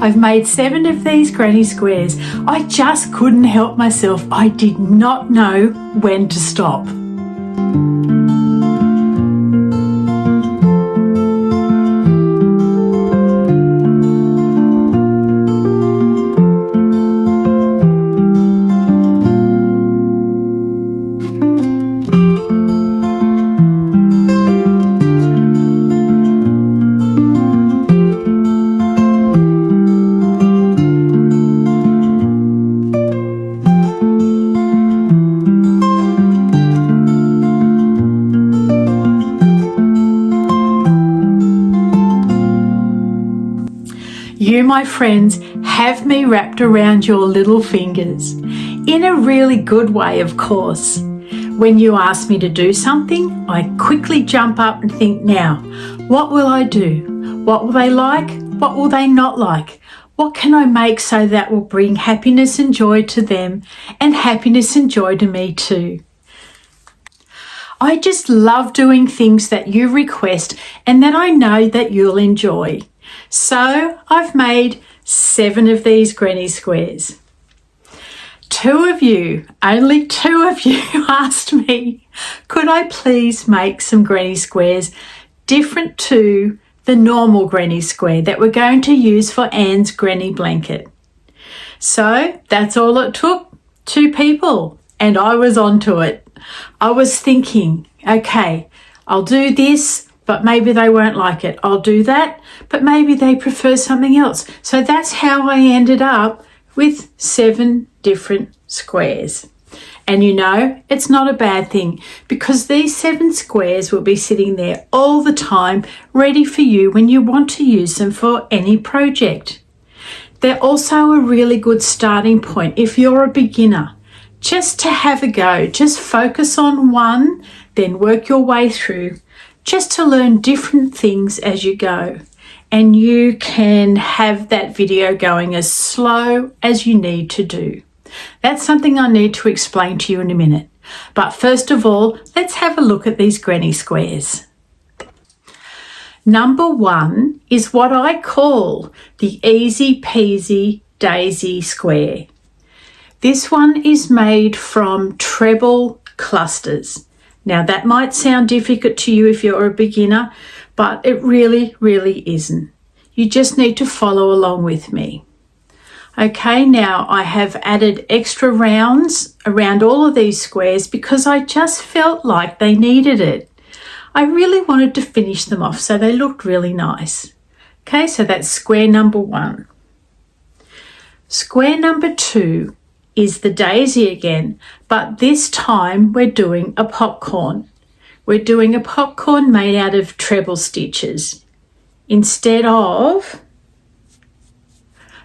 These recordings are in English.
I've made 7 of these granny squares. I just couldn't help myself. I did not know when to stop. You, my friends, have me wrapped around your little fingers. In a really good way, of course. When you ask me to do something, I quickly jump up and think, now, what will I do? What will they like? What will they not like? What can I make so that will bring happiness and joy to them and happiness and joy to me too? I just love doing things that you request and that I know that you'll enjoy. So I've made 7 of these granny squares. 2 of you, only 2 of you asked me, could I please make some granny squares different to the normal granny square that we're going to use for Anne's granny blanket. So that's all it took, 2 people, and I was onto it. I was thinking, okay, I'll do this, but maybe they won't like it. I'll do that, but maybe they prefer something else. So that's how I ended up with 7 different squares. And you know, it's not a bad thing because these 7 squares will be sitting there all the time, ready for you when you want to use them for any project. They're also a really good starting point if you're a beginner, just to have a go. Just focus on one, then work your way through, just to learn different things as you go. And you can have that video going as slow as you need to do. That's something I need to explain to you in a minute. But first of all, let's have a look at these granny squares. Number 1 is what I call the easy peasy daisy square. This one is made from treble clusters. Now that might sound difficult to you if you're a beginner, but it really, really isn't. You just need to follow along with me. Okay, now I have added extra rounds around all of these squares because I just felt like they needed it. I really wanted to finish them off so they looked really nice. Okay, so that's square number 1. Square number 2 is the daisy again, but this time we're doing a popcorn. We're doing a popcorn made out of treble stitches instead of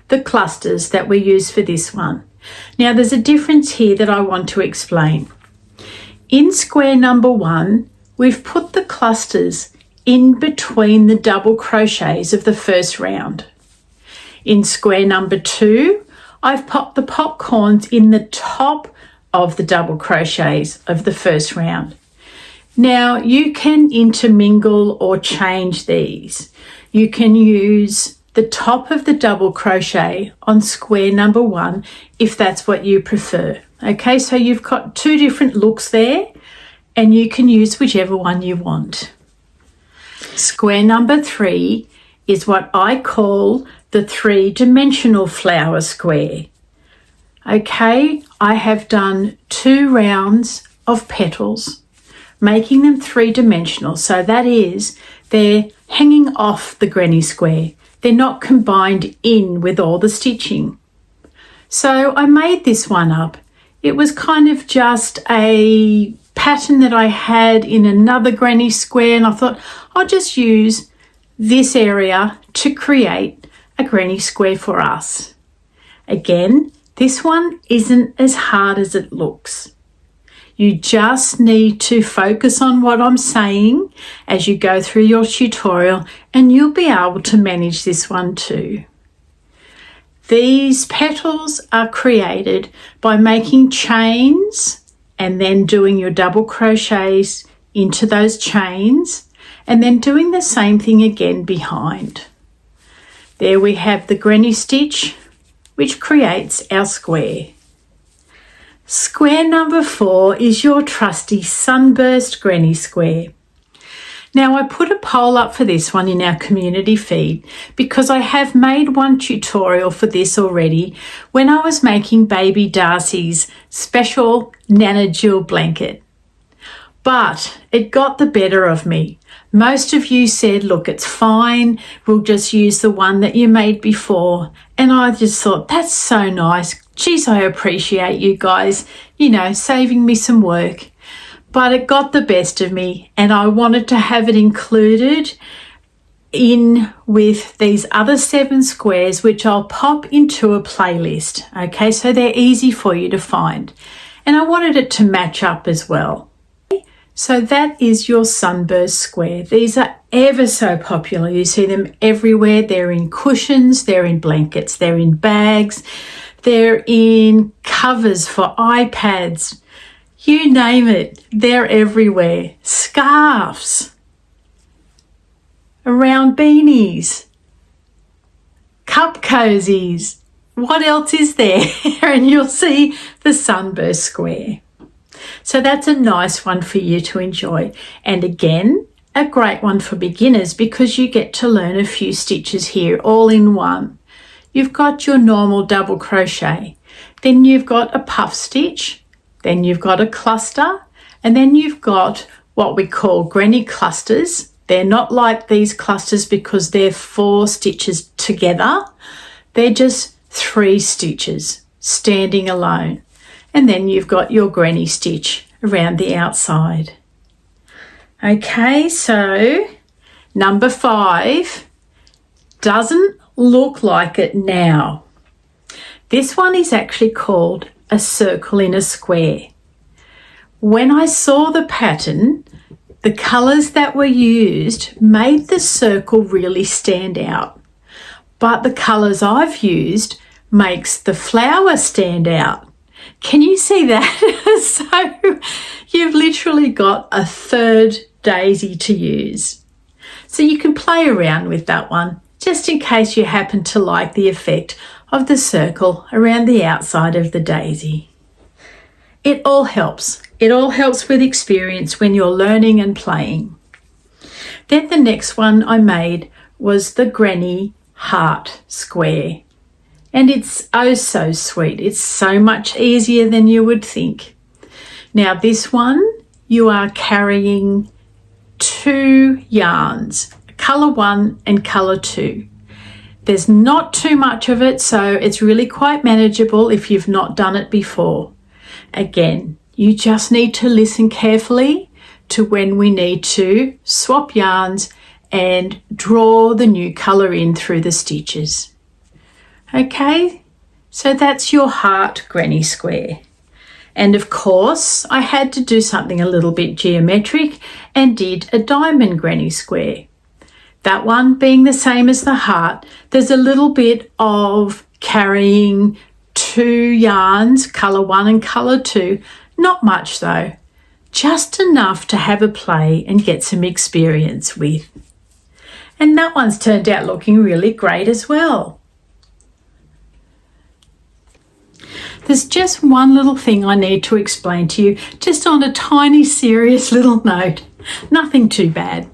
the clusters that we use for this one. Now there's a difference here that I want to explain. In square number 1, we've put the clusters in between the double crochets of the first round. In square number 2, I've popped the popcorns in the top of the double crochets of the first round. Now you can intermingle or change these. You can use the top of the double crochet on square number 1 if that's what you prefer. Okay, so you've got 2 different looks there and you can use whichever one you want. Square number 3 is what I call the 3-dimensional flower square. Okay, I have done 2 rounds of petals, making them 3-dimensional. So that is, they're hanging off the granny square. They're not combined in with all the stitching. So I made this one up. It was kind of just a pattern that I had in another granny square, and I thought I'll just use this area to create a granny square for us. Again, this one isn't as hard as it looks. You just need to focus on what I'm saying as you go through your tutorial and you'll be able to manage this one too. These petals are created by making chains and then doing your double crochets into those chains and then doing the same thing again behind. There we have the granny stitch, which creates our square. Square number 4 is your trusty sunburst granny square. Now I put a poll up for this one in our community feed because I have made one tutorial for this already when I was making baby Darcy's special Nana Jill blanket. But it got the better of me. Most of you said, look, it's fine. We'll just use the one that you made before. And I just thought, that's so nice. Geez, I appreciate you guys, saving me some work. But it got the best of me and I wanted to have it included in with these other 7 squares, which I'll pop into a playlist. Okay, so they're easy for you to find. And I wanted it to match up as well. So that is your sunburst square. These are ever so popular. You see them everywhere. They're in cushions, they're in blankets, they're in bags, they're in covers for iPads. You name it, they're everywhere. Scarves, around beanies, cup cozies. What else is there? And you'll see the sunburst square. So that's a nice one for you to enjoy. And again, a great one for beginners because you get to learn a few stitches here all in one. You've got your normal double crochet, then you've got a puff stitch, then you've got a cluster, and then you've got what we call granny clusters. They're not like these clusters because they're 4 stitches together. They're just 3 stitches standing alone. And then you've got your granny stitch around the outside. Okay, so number 5 doesn't look like it now. This one is actually called a circle in a square. When I saw the pattern, the colours that were used made the circle really stand out. But the colours I've used makes the flower stand out. Can you see that? So you've literally got a 3rd daisy to use. So you can play around with that one just in case you happen to like the effect of the circle around the outside of the daisy. It all helps. It all helps with experience when you're learning and playing. Then the next one I made was the granny heart square. And it's oh so sweet. It's so much easier than you would think. Now this one, you are carrying 2 yarns, colour 1 and colour 2. There's not too much of it, so it's really quite manageable if you've not done it before. Again, you just need to listen carefully to when we need to swap yarns and draw the new colour in through the stitches. Okay, so that's your heart granny square. And of course, I had to do something a little bit geometric and did a diamond granny square. That one being the same as the heart, there's a little bit of carrying 2 yarns, colour 1 and colour 2. Not much though, just enough to have a play and get some experience with. And that one's turned out looking really great as well. There's just one little thing I need to explain to you, just on a tiny serious little note. Nothing too bad.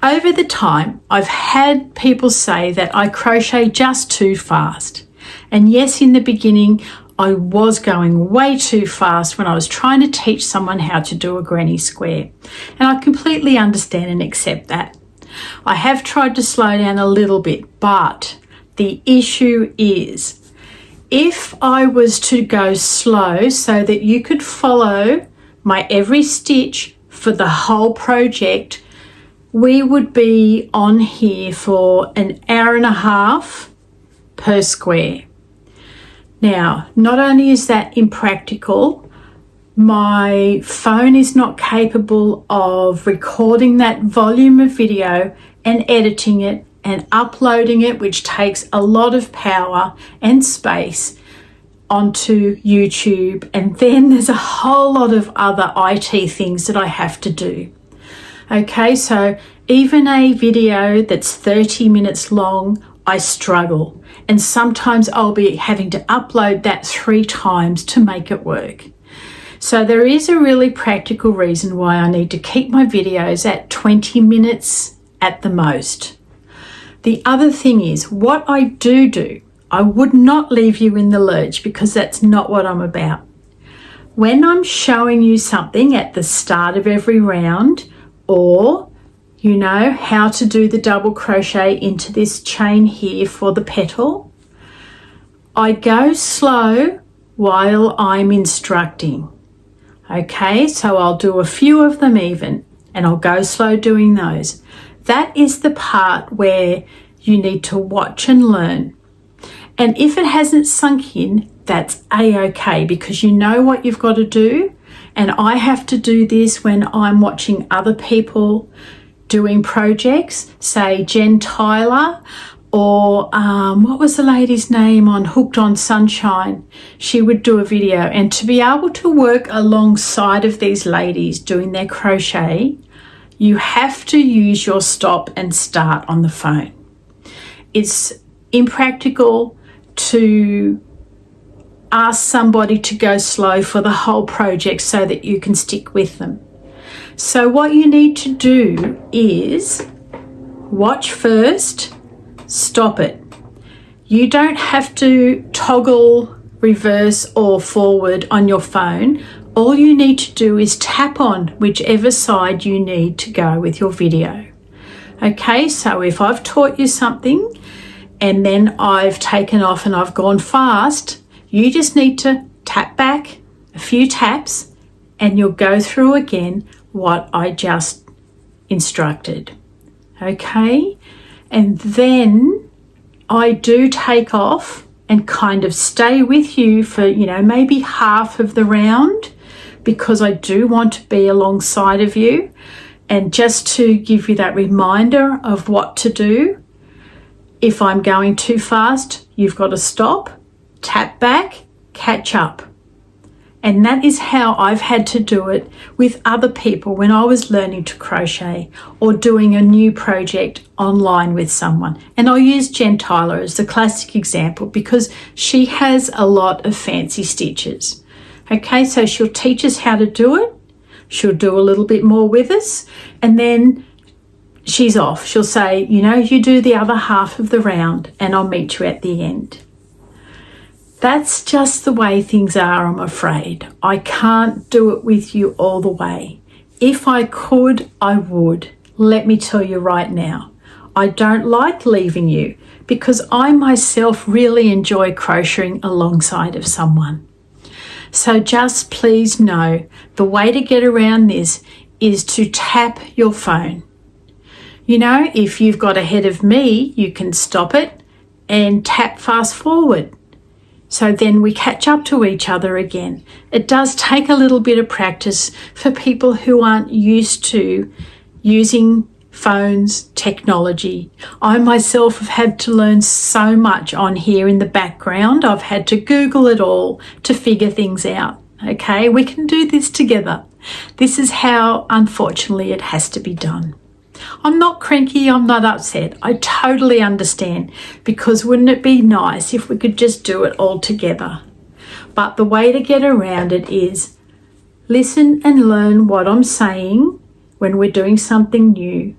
Over the time, I've had people say that I crochet just too fast. And yes, in the beginning, I was going way too fast when I was trying to teach someone how to do a granny square. And I completely understand and accept that. I have tried to slow down a little bit, but the issue is, if I was to go slow so that you could follow my every stitch for the whole project, we would be on here for an hour and a half per square. Now, not only is that impractical, my phone is not capable of recording that volume of video and editing it and uploading it, which takes a lot of power and space, onto YouTube. And then there's a whole lot of other IT things that I have to do. Okay, so even a video that's 30 minutes long, I struggle, and sometimes I'll be having to upload that 3 times to make it work. So there is a really practical reason why I need to keep my videos at 20 minutes at the most. The other thing is, what I do, I would not leave you in the lurch, because that's not what I'm about. When I'm showing you something at the start of every round, or you know how to do the double crochet into this chain here for the petal, I go slow while I'm instructing. Okay, so I'll do a few of them even, and I'll go slow doing those. That is the part where you need to watch and learn. And if it hasn't sunk in, that's a-okay, because you know what you've got to do. And I have to do this when I'm watching other people doing projects, say Jen Tyler, or what was the lady's name on Hooked on Sunshine? She would do a video, and to be able to work alongside of these ladies doing their crochet, you have to use your stop and start on the phone. It's impractical to ask somebody to go slow for the whole project so that you can stick with them. So what you need to do is watch first, stop it. You don't have to toggle reverse or forward on your phone. All you need to do is tap on whichever side you need to go with your video. Okay, so if I've taught you something and then I've taken off and I've gone fast, you just need to tap back a few taps and you'll go through again what I just instructed. Okay, and then I do take off and kind of stay with you for, you know, maybe half of the round, because I do want to be alongside of you, and just to give you that reminder of what to do. If I'm going too fast, you've got to stop, tap back, catch up. And that is how I've had to do it with other people when I was learning to crochet or doing a new project online with someone. And I'll use Jen Tyler as the classic example because she has a lot of fancy stitches. Okay, so she'll teach us how to do it. She'll do a little bit more with us, and then she's off. She'll say, you know, you do the other half of the round and I'll meet you at the end. That's just the way things are, I'm afraid. I can't do it with you all the way. If I could, I would. Let me tell you right now, I don't like leaving you because I myself really enjoy crocheting alongside of someone. So just please know the way to get around this is to tap your phone. You know, if you've got ahead of me, you can stop it and tap fast forward. So then we catch up to each other again. It does take a little bit of practice for people who aren't used to using phones, technology. I myself have had to learn so much on here in the background. I've had to Google it all to figure things out. Okay, we can do this together. This is how, unfortunately, it has to be done. I'm not cranky, I'm not upset. I totally understand, because wouldn't it be nice if we could just do it all together? But the way to get around it is listen and learn what I'm saying when we're doing something new.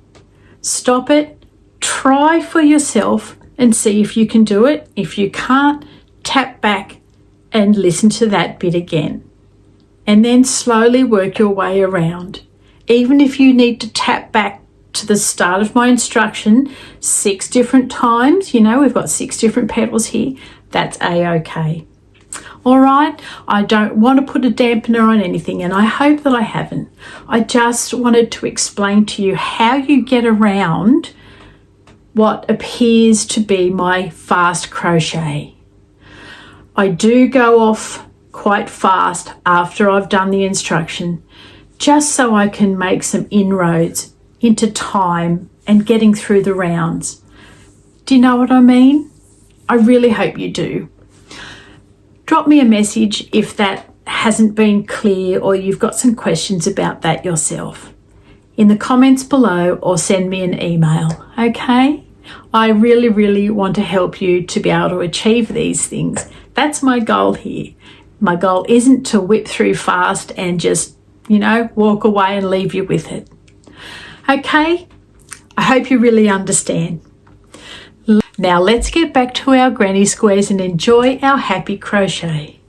Stop it, try for yourself and see if you can do it. If you can't, tap back and listen to that bit again. And then slowly work your way around. Even if you need to tap back to the start of my instruction 6 different times, you know, we've got 6 different petals here, that's a-okay. All right, I don't want to put a dampener on anything, and I hope that I haven't. I just wanted to explain to you how you get around what appears to be my fast crochet. I do go off quite fast after I've done the instruction, just so I can make some inroads into time and getting through the rounds. Do you know what I mean? I really hope you do. Drop me a message if that hasn't been clear or you've got some questions about that yourself in the comments below, or send me an email, okay? I really, really want to help you to be able to achieve these things. That's my goal here. My goal isn't to whip through fast and just, walk away and leave you with it. Okay, I hope you really understand. Now let's get back to our granny squares and enjoy our happy crochet.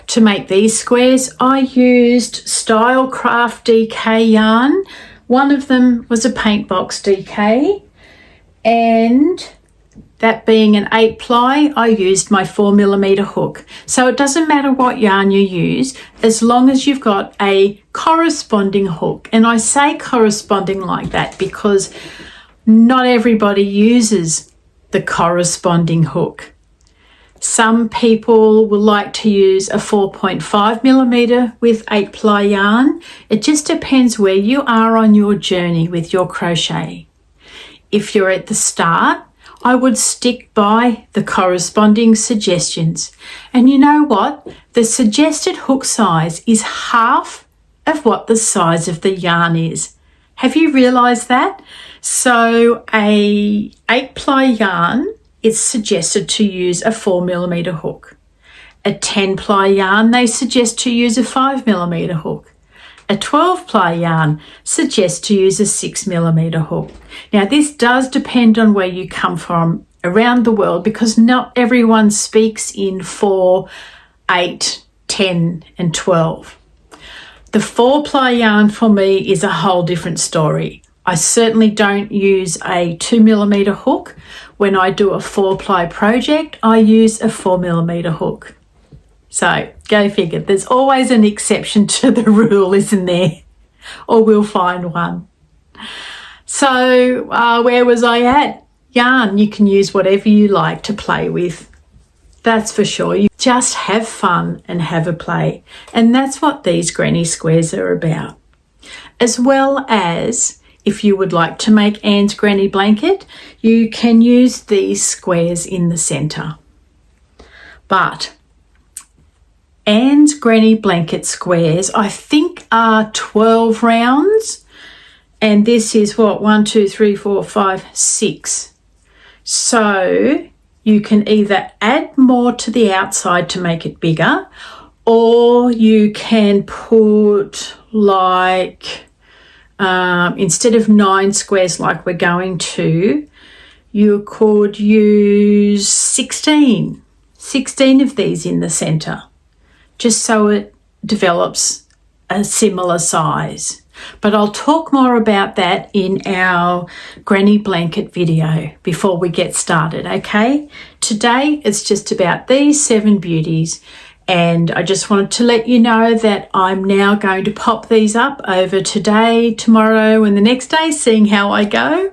To make these squares, I used Stylecraft DK yarn. One of them was a paint box DK, and that being an 8-ply, I used my 4mm hook. So it doesn't matter what yarn you use, as long as you've got a corresponding hook. And I say corresponding like that because not everybody uses the corresponding hook. Some people will like to use a 4.5mm with 8-ply yarn. It just depends where you are on your journey with your crochet. If you're at the start, I would stick by the corresponding suggestions. And you know what? The suggested hook size is half of what the size of the yarn is. Have you realised that? So a 8-ply yarn, it's suggested to use a 4mm hook. A 10-ply yarn, they suggest to use a 5mm hook. A 12-ply yarn suggests to use a 6mm hook. Now this does depend on where you come from around the world, because not everyone speaks in 4, 8, 10 and 12. The 4-ply yarn for me is a whole different story. I certainly don't use a 2mm hook. When I do a 4-ply project, I use a 4mm hook. So go figure, there's always an exception to the rule, isn't there? Or we'll find one. So where was I at? Yarn, you can use whatever you like to play with. That's for sure. You just have fun and have a play. And that's what these granny squares are about. As well as, if you would like to make Anne's granny blanket, you can use these squares in the centre. But Anne's granny blanket squares, I think, are 12 rounds. And this is what, 1, 2, 3, 4, 5, 6. So you can either add more to the outside to make it bigger, or you can put like, instead of 9 squares like we're going to, you could use 16 of these in the centre, just so it develops a similar size. But I'll talk more about that in our granny blanket video before we get started, okay? Today it's just about these 7 beauties, and I just wanted to let you know that I'm now going to pop these up over today, tomorrow and the next day, seeing how I go.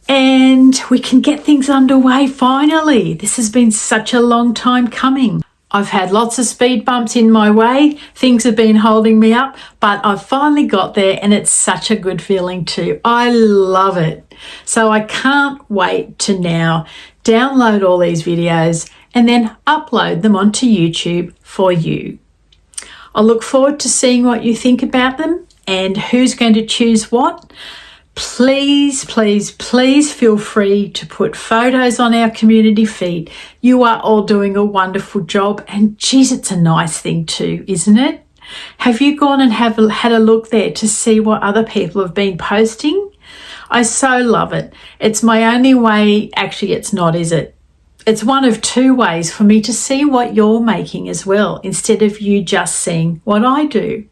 And we can get things underway finally. This has been such a long time coming. I've had lots of speed bumps in my way. Things have been holding me up, but I've finally got there, and it's such a good feeling too. I love it. So I can't wait to now download all these videos and then upload them onto YouTube for you. I look forward to seeing what you think about them and who's going to choose what. Please, please, please feel free to put photos on our community feed. You are all doing a wonderful job, and geez, it's a nice thing too, isn't it? Have you gone and had a look there to see what other people have been posting? I so love it. It's my only way, actually it's not, is it? It's one of 2 ways for me to see what you're making as well, instead of you just seeing what I do.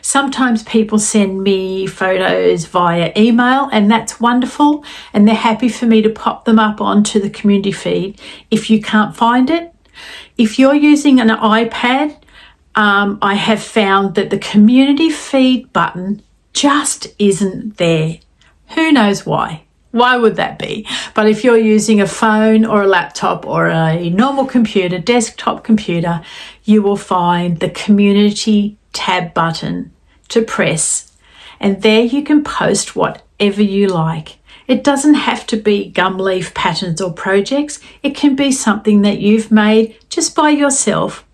Sometimes people send me photos via email, and that's wonderful, and they're happy for me to pop them up onto the community feed if you can't find it. If you're using an iPad, I have found that the community feed button just isn't there. Who knows why? Why would that be? But if you're using a phone or a laptop or a normal computer, desktop computer, you will find the community tab button to press, and there you can post whatever you like. It doesn't have to be gum leaf patterns or projects. It can be something that you've made just by yourself.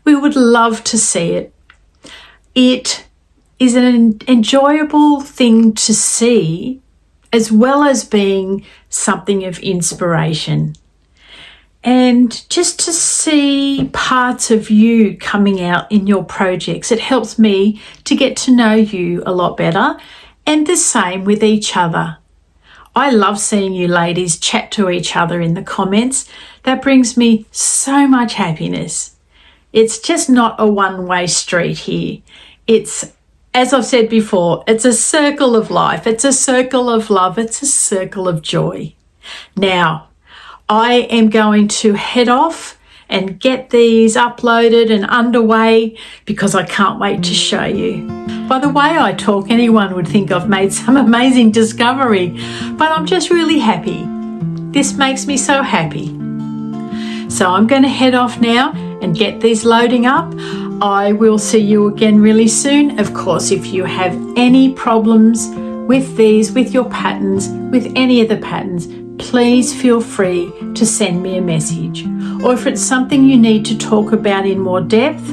We would love to see it. It is an enjoyable thing to see, as well as being something of inspiration. And just to see parts of you coming out in your projects, it helps me to get to know you a lot better, and the same with each other. I love seeing you ladies chat to each other in the comments. That brings me so much happiness. It's just not a one-way street here. It's, as I've said before, it's a circle of life. It's a circle of love. It's a circle of joy. Now, I am going to head off and get these uploaded and underway because I can't wait to show you. By the way I talk, anyone would think I've made some amazing discovery, but I'm just really happy. This makes me so happy. So I'm going to head off now and get these loading up. I will see you again really soon. Of course, if you have any problems with these, with your patterns, with any of the patterns, please feel free to send me a message. Or if it's something you need to talk about in more depth,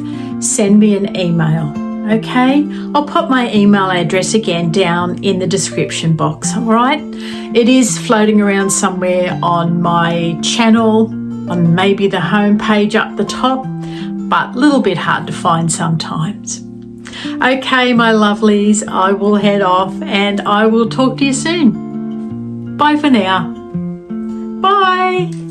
send me an email. Okay, I'll pop my email address again down in the description box, all right? It is floating around somewhere on my channel, on maybe the home page up the top, but a little bit hard to find sometimes. Okay, my lovelies, I will head off and I will talk to you soon. Bye for now. Bye.